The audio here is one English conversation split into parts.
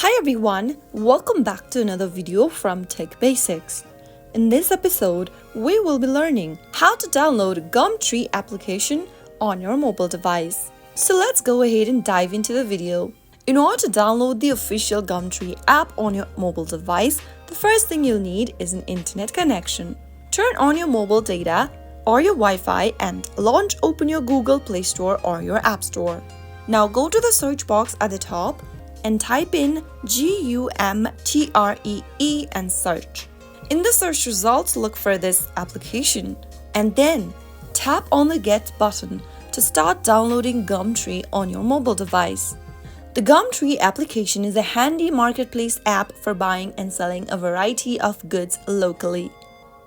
Hi everyone, welcome back to another video from Tech Basics. In this episode, we will be learning how to download GumTree application on your mobile device. So let's go ahead and dive into the video. In order to download the official GumTree app on your mobile device, the first thing you'll need is an internet connection. Turn on your mobile data or your Wi-Fi and open your Google Play Store or your App Store. Now go to the search box at the top and type in GumTree and search. In the search results, look for this application and then tap on the Get button to start downloading GumTree on your mobile device. The GumTree application is a handy marketplace app for buying and selling a variety of goods locally.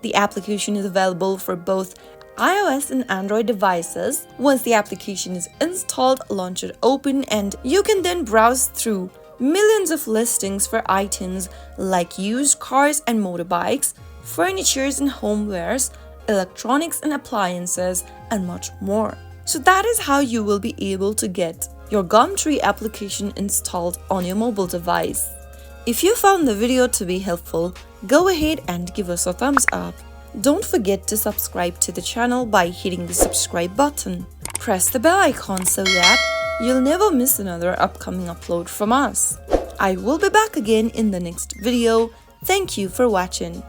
The application is available for both iOS and Android devices. Once the application is installed, launch it open and you can then browse through millions of listings for items like used cars and motorbikes, furnitures and homewares, electronics and appliances, and much more. So that is how you will be able to get your GumTree application installed on your mobile device. If you found the video to be helpful, go ahead and give us a thumbs up. Don't forget to subscribe to the channel by hitting the subscribe button. Press the bell icon so that you'll never miss another upcoming upload from us. I will be back again in the next video. Thank you for watching.